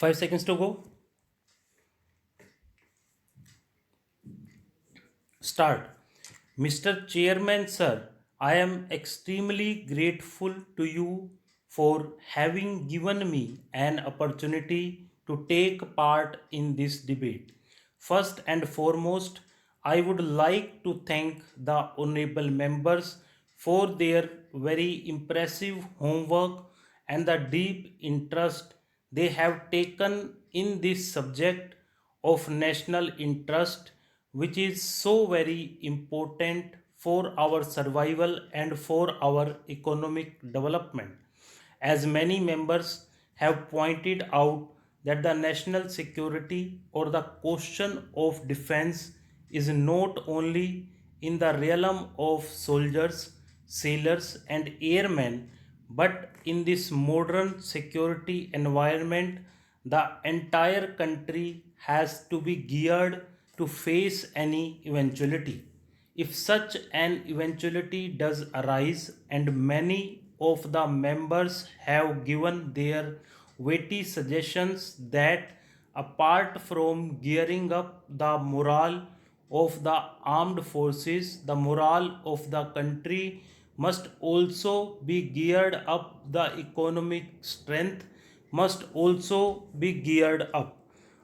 5 seconds to go. Start. Mr. Chairman, sir, I am extremely grateful to you for having given me an opportunity to take part in this debate. First and foremost, I would like to thank the honorable members for their very impressive homework and the deep interest they have taken in this subject of national interest, which is so very important for our survival and for our economic development. As many members have pointed out, that the national security or the question of defense is not only in the realm of soldiers, sailors, and airmen, but in this modern security environment, the entire country has to be geared to face any eventuality. If such an eventuality does arise, and many of the members have given their weighty suggestions that apart from gearing up the morale of the armed forces, the morale of the country must also be geared up, the economic strength must also be geared up.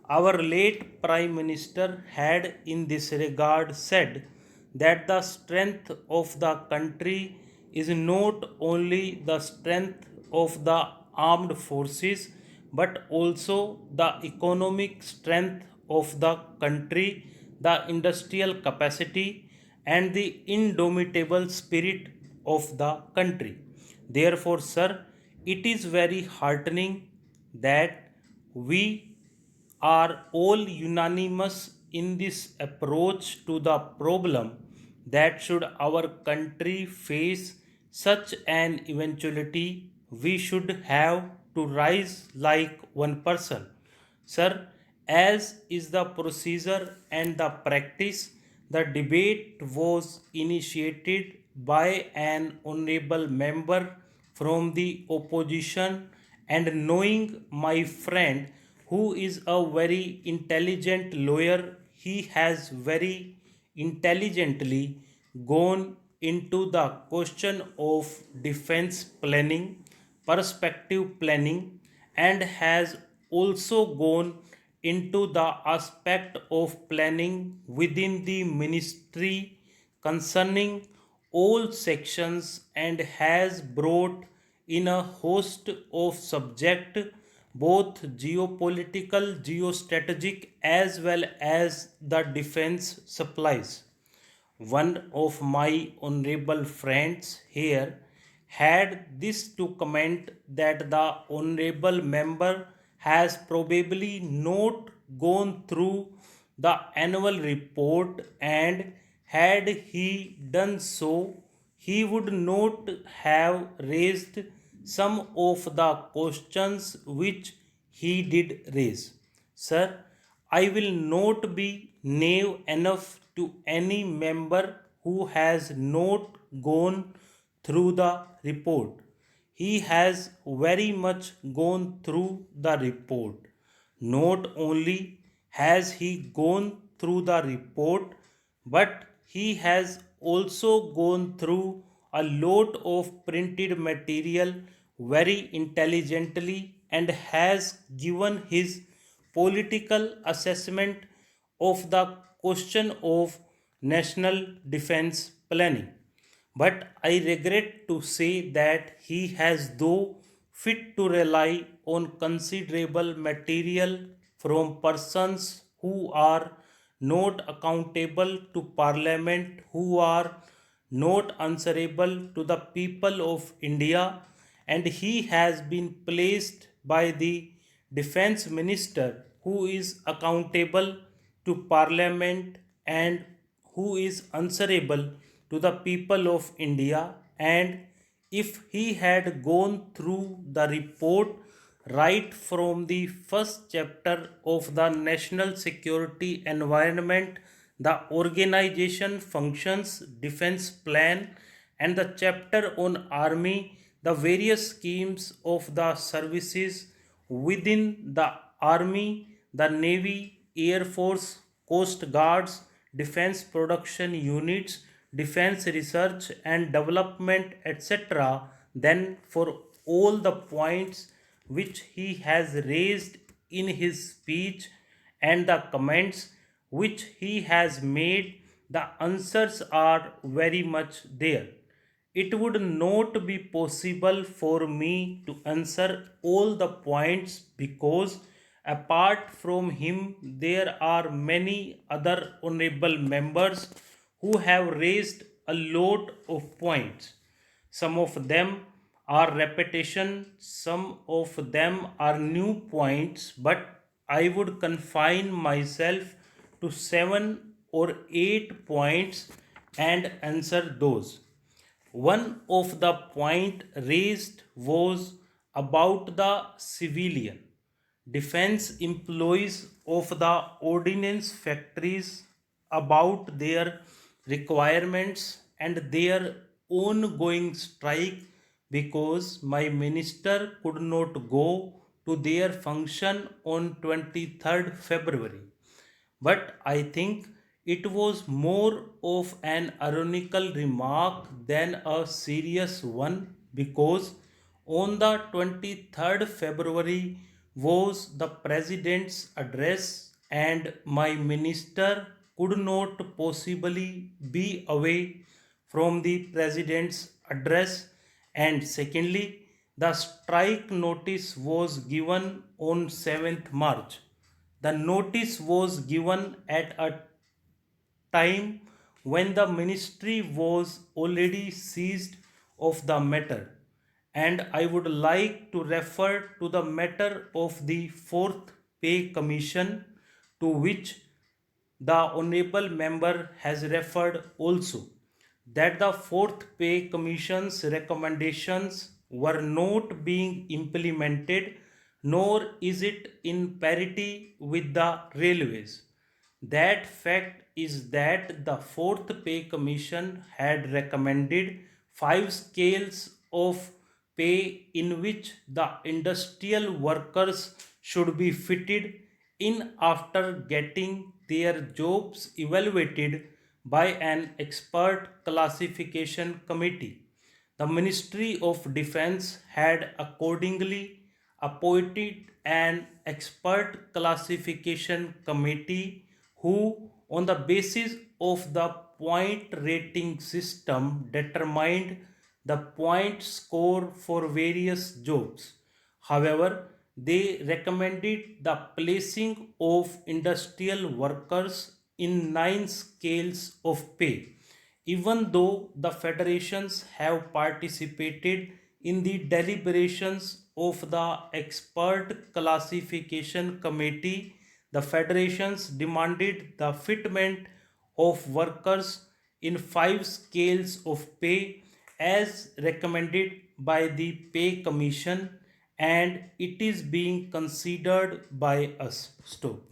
Our late Prime Minister had in this regard said that the strength of the country is not only the strength of the armed forces but also the economic strength of the country, the industrial capacity, and the indomitable spirit of the country. Therefore, sir, it is very heartening that we are all unanimous in this approach to the problem, that should our country face such an eventuality, we should have to rise like one person. Sir, as is the procedure and the practice, the debate was initiated by an honorable member from the opposition, and knowing my friend who is a very intelligent lawyer, he has very intelligently gone into the question of defense planning, perspective planning, and has also gone into the aspect of planning within the ministry concerning all sections, and has brought in a host of subject, both geopolitical, geostrategic, as well as the defense supplies. One of my honorable friends here had this to comment, that the honorable member has probably not gone through the annual report, and had he done so, he would not have raised some of the questions which he did raise. Sir, I will not be naive enough to any member who has not gone through the report. He has very much gone through the report. Not only has he gone through the report, but he has also gone through a lot of printed material very intelligently, and has given his political assessment of the question of national defense planning. But I regret to say that he has though fit to rely on considerable material from persons who are not accountable to Parliament, who are not answerable to the people of India, and he has been placed by the defense minister, who is accountable to Parliament and who is answerable to the people of India. And if he had gone through the report right from the first chapter of the national security environment, the organization functions, defense plan, and the chapter on army, the various schemes of the services within the Army, the Navy, Air Force, Coast Guards, Defense Production Units, Defense Research and Development, etc., then for all the points which he has raised in his speech and the comments which he has made, the answers are very much there. It would not be possible for me to answer all the points because apart from him there are many other honorable members who have raised a lot of points. Some of them are repetition, some of them are new points, but I would confine myself to 7 or 8 points and answer those. One of the point raised was about the civilian defense employees of the ordnance factories, about their requirements and their ongoing strike because my minister could not go to their function on 23rd February. But I think it was more of an ironical remark than a serious one because on the 23rd February was the president's address and my minister could not possibly be away from the president's address, and secondly the strike notice was given on 7th March. The notice was given at a time when the ministry was already seized of the matter, and I would like to refer to the matter of the fourth pay commission to which the honorable member has referred also, that the fourth pay commission's recommendations were not being implemented, nor is it in parity with the railways. That fact is that the fourth pay commission had recommended five scales of pay in which the industrial workers should be fitted in after getting their jobs evaluated by an expert classification committee. The Ministry of Defense had accordingly appointed an expert classification committee who, on the basis of the point rating system, determined the point score for various jobs. However, they recommended the placing of industrial workers in 9 scales of pay. Even though the federations have participated in the deliberations of the expert classification committee, the federations demanded the fitment of workers in 5 scales of pay as recommended by the pay commission, and it is being considered by us. Stop.